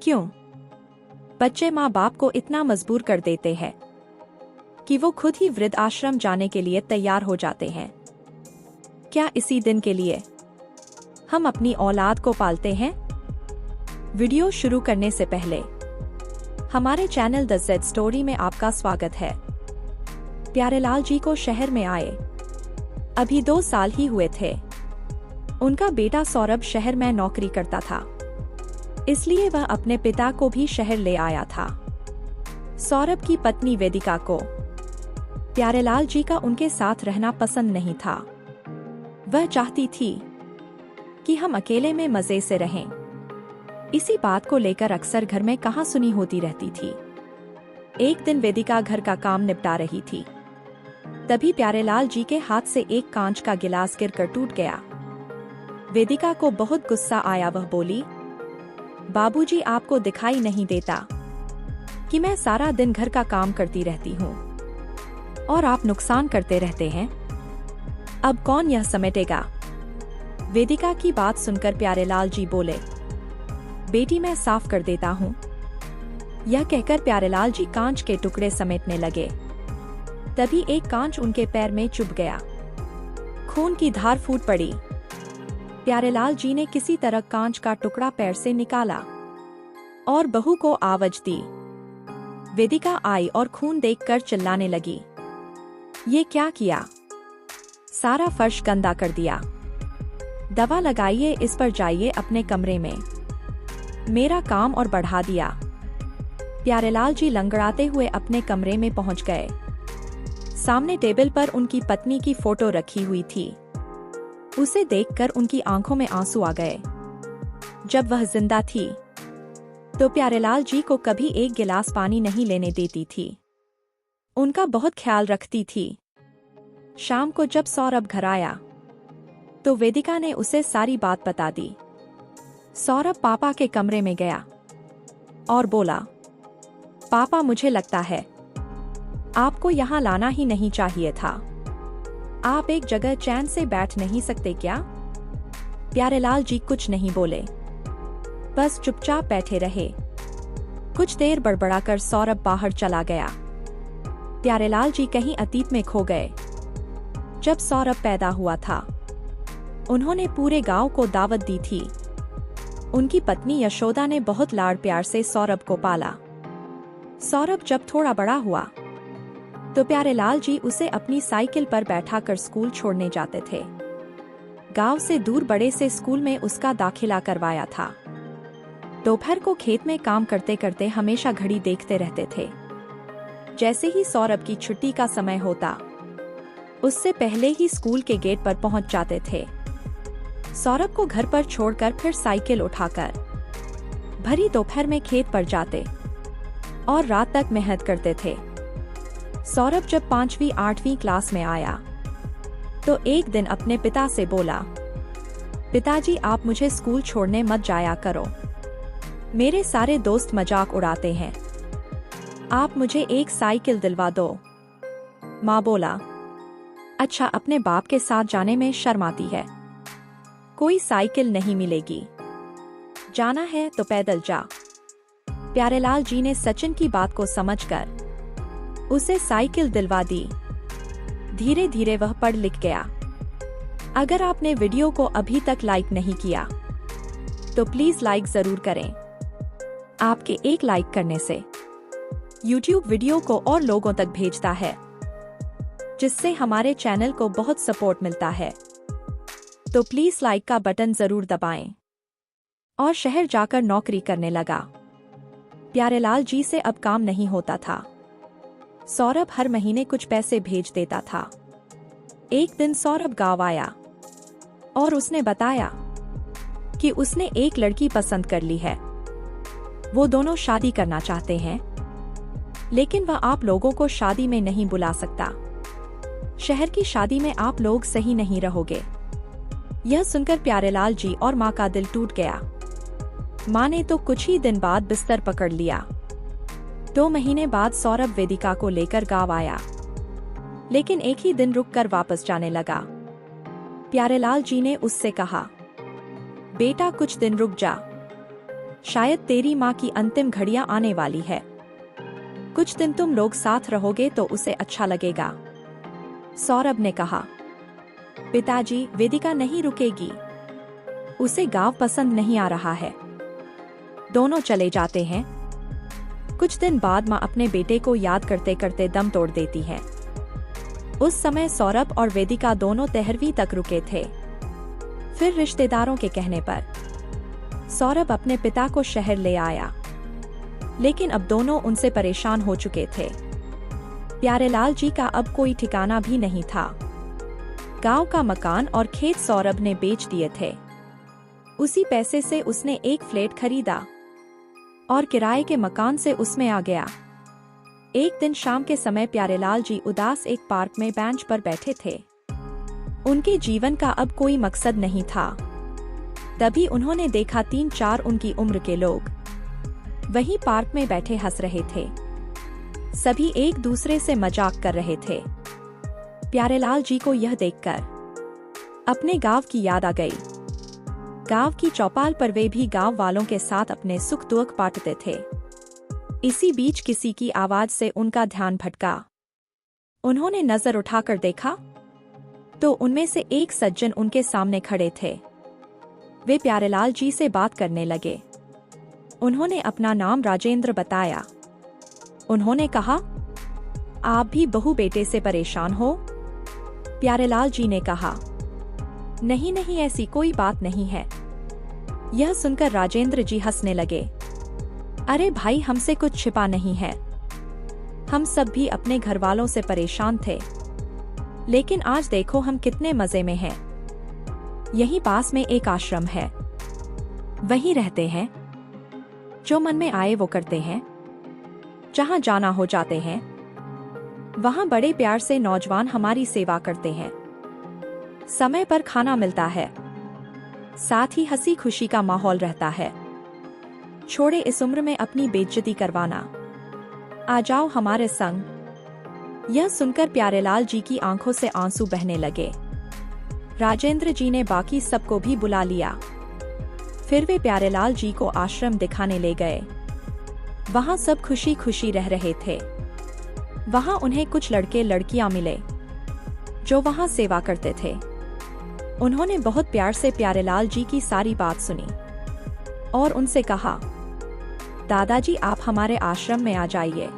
क्यों बच्चे माँ बाप को इतना मजबूर कर देते हैं कि वो खुद ही वृद्ध आश्रम जाने के लिए तैयार हो जाते हैं? क्या इसी दिन के लिए हम अपनी औलाद को पालते हैं? वीडियो शुरू करने से पहले हमारे चैनल द जेड स्टोरी में आपका स्वागत है। प्यारेलाल जी को शहर में आए अभी 2 साल ही हुए थे। उनका बेटा सौरभ शहर में नौकरी करता था, इसलिए वह अपने पिता को भी शहर ले आया था। सौरभ की पत्नी वेदिका को प्यारेलाल जी का उनके साथ रहना पसंद नहीं था। वह चाहती थी कि हम अकेले में मजे से रहें। इसी बात को लेकर अक्सर घर में कहासुनी होती रहती थी। एक दिन वेदिका घर का काम निपटा रही थी, तभी प्यारेलाल जी के हाथ से एक कांच का गिलास गिरकर टूट गया। वेदिका को बहुत गुस्सा आया। वह बोली, बाबूजी, आपको दिखाई नहीं देता कि मैं सारा दिन घर का काम करती रहती हूँ और आप नुकसान करते रहते हैं? अब कौन यह समेटेगा? वेदिका की बात सुनकर प्यारेलाल जी बोले, बेटी, मैं साफ कर देता हूँ। यह कहकर प्यारेलाल जी कांच के टुकड़े समेटने लगे। तभी एक कांच उनके पैर में चुभ गया। खून की धार फूट पड़ी। प्यारेलाल जी ने किसी तरह कांच का टुकड़ा पैर से निकाला और बहू को आवाज दी। वेदिका आई और खून देखकर चिल्लाने लगी, ये क्या किया? सारा फर्श गंदा कर दिया। दवा लगाइए, इस पर जाइए अपने कमरे में। मेरा काम और बढ़ा दिया। प्यारेलाल जी लंगड़ाते हुए अपने कमरे में पहुंच गए। सामने टेबल पर उनकी पत्नी की फोटो रखी हुई थी। उसे देखकर उनकी आंखों में आंसू आ गए। जब वह जिंदा थी तो प्यारेलाल जी को कभी एक गिलास पानी नहीं लेने देती थी। उनका बहुत ख्याल रखती थी। शाम को जब सौरभ घर आया तो वेदिका ने उसे सारी बात बता दी। सौरभ पापा के कमरे में गया और बोला, पापा, मुझे लगता है आपको यहाँ लाना ही नहीं चाहिए था। आप एक जगह चैन से बैठ नहीं सकते क्या? प्यारेलाल जी कुछ नहीं बोले, बस चुपचाप बैठे रहे। कुछ देर बड़बड़ाकर सौरभ बाहर चला गया। प्यारेलाल जी कहीं अतीत में खो गए। जब सौरभ पैदा हुआ था, उन्होंने पूरे गांव को दावत दी थी। उनकी पत्नी यशोदा ने बहुत लाड़ प्यार से सौरभ को पाला। सौरभ जब थोड़ा बड़ा हुआ तो प्यारेलाल जी उसे अपनी साइकिल पर बैठाकर स्कूल छोड़ने जाते थे। गांव से दूर बड़े से स्कूल में उसका दाखिला करवाया था। दोपहर को खेत में काम करते करते हमेशा घड़ी देखते रहते थे। जैसे ही सौरभ की छुट्टी का समय होता, उससे पहले ही स्कूल के गेट पर पहुंच जाते थे। सौरभ को घर पर छोड़कर फिर साइकिल उठाकर भरी दोपहर में खेत पर जाते और रात तक मेहनत करते थे। सौरभ जब 5वीं 8वीं क्लास में आया तो एक दिन अपने पिता से बोला, पिताजी, आप मुझे स्कूल छोड़ने मत जाया करो। मेरे सारे दोस्त मजाक उड़ाते हैं। आप मुझे एक साइकिल दिलवा दो। माँ बोला, अच्छा, अपने बाप के साथ जाने में शर्म आती है? कोई साइकिल नहीं मिलेगी। जाना है तो पैदल जा। प्यारेलाल जी ने सचिन की बात को समझकर उसे साइकिल दिलवा दी। धीरे धीरे वह पढ़ लिख गया। अगर आपने वीडियो को अभी तक लाइक नहीं किया तो प्लीज लाइक जरूर करें। आपके एक लाइक करने से YouTube वीडियो को और लोगों तक भेजता है, जिससे हमारे चैनल को बहुत सपोर्ट मिलता है। तो प्लीज लाइक का बटन जरूर दबाएं। और शहर जाकर नौकरी करने लगा। प्यारेलाल जी से अब काम नहीं होता था। सौरभ हर महीने कुछ पैसे भेज देता था। एक दिन सौरभ गांव आया और उसने बताया कि उसने एक लड़की पसंद कर ली है। वो दोनों शादी करना चाहते हैं, लेकिन वह आप लोगों को शादी में नहीं बुला सकता। शहर की शादी में आप लोग सही नहीं रहोगे। यह सुनकर प्यारेलाल जी और माँ का दिल टूट गया। माँ ने तो कुछ ही दिन बाद बिस्तर पकड़ लिया। 2 महीने बाद सौरभ वेदिका को लेकर गांव आया, लेकिन एक ही दिन रुककर वापस जाने लगा। प्यारेलाल जी ने उससे कहा, बेटा, कुछ दिन रुक जा। शायद तेरी माँ की अंतिम घड़ियां आने वाली है। कुछ दिन तुम लोग साथ रहोगे तो उसे अच्छा लगेगा। सौरभ ने कहा। पिताजी, वेदिका नहीं रुकेगी। उसे गांव पसंद नहीं आ रहा है। दोनों चले जाते हैं। कुछ दिन बाद माँ अपने बेटे को याद करते करते दम तोड़ देती है। उस समय सौरभ और वेदिका दोनों 13वीं तक रुके थे। फिर रिश्तेदारों के कहने पर सौरभ अपने पिता को शहर ले आया, लेकिन अब दोनों उनसे परेशान हो चुके थे। प्यारेलाल जी का अब कोई ठिकाना भी नहीं था। गांव का मकान और खेत सौरभ ने बेच दिए थे। उसी पैसे से उसने एक फ्लैट खरीदा और किराए के मकान से उसमें आ गया। एक दिन शाम के समय प्यारेलाल जी उदास एक पार्क में बेंच पर बैठे थे। उनके जीवन का अब कोई मकसद नहीं था। तभी उन्होंने देखा 3-4 उनकी उम्र के लोग वहीं पार्क में बैठे हंस रहे थे। सभी एक दूसरे से मजाक कर रहे थे। प्यारेलाल जी को यह देखकर अपने गांव की याद आ गई। गांव की चौपाल पर वे भी गांव वालों के साथ अपने सुख दुख बांटते थे। इसी बीच किसी की आवाज से उनका ध्यान भटका। उन्होंने नजर उठाकर देखा तो उनमें से एक सज्जन उनके सामने खड़े थे। वे प्यारेलाल जी से बात करने लगे। उन्होंने अपना नाम राजेंद्र बताया। उन्होंने कहा, आप भी बहू बेटे से परेशान हो? प्यारेलाल जी ने कहा, नहीं नहीं, ऐसी कोई बात नहीं है। यह सुनकर राजेंद्र जी हंसने लगे। अरे भाई, हमसे कुछ छिपा नहीं है। हम सब भी अपने घर वालों से परेशान थे, लेकिन आज देखो हम कितने मजे में हैं। यहीं पास में एक आश्रम है, वहीं रहते हैं। जो मन में आए वो करते हैं, जहां जाना हो जाते हैं। वहां बड़े प्यार से नौजवान हमारी सेवा करते हैं। समय पर खाना मिलता है, साथ ही हंसी खुशी का माहौल रहता है। छोड़े इस उम्र में अपनी बेइज्जती करवाना, आ जाओ हमारे संग। यह सुनकर प्यारेलाल जी की आंखों से आंसू बहने लगे। राजेंद्र जी ने बाकी सबको भी बुला लिया। फिर वे प्यारेलाल जी को आश्रम दिखाने ले गए। वहां सब खुशी खुशी रह रहे थे। वहां उन्हें कुछ लड़के लड़कियां मिले जो वहां सेवा करते थे। उन्होंने बहुत प्यार से प्यारेलाल जी की सारी बात सुनी और उनसे कहा, दादाजी आप हमारे आश्रम में आ जाइए।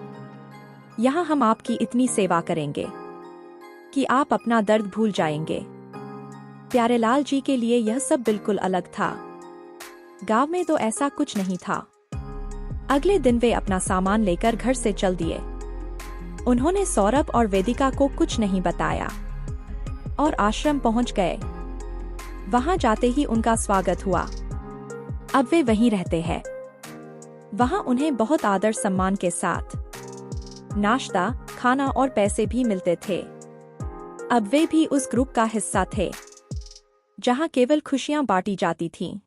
यहाँ हम आपकी इतनी सेवा करेंगे कि आप अपना दर्द भूल जाएंगे। प्यारेलाल जी के लिए यह सब बिल्कुल अलग था। गांव में तो ऐसा कुछ नहीं था। अगले दिन वे अपना सामान लेकर घर से चल दिए। उन्होंने सौरभ और वेदिका को कुछ नहीं बताया और आश्रम पहुंच गए। वहां जाते ही उनका स्वागत हुआ। अब वे वहीं रहते हैं। वहां उन्हें बहुत आदर सम्मान के साथ नाश्ता, खाना और पैसे भी मिलते थे। अब वे भी उस ग्रुप का हिस्सा थे जहां केवल खुशियां बांटी जाती थीं।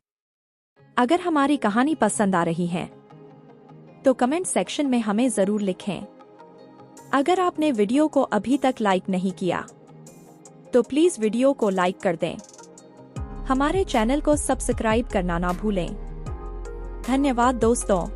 अगर हमारी कहानी पसंद आ रही है तो कमेंट सेक्शन में हमें जरूर लिखें। अगर आपने वीडियो को अभी तक लाइक नहीं किया तो प्लीज वीडियो को लाइक कर दें। हमारे चैनल को सब्सक्राइब करना ना भूलें। धन्यवाद दोस्तों।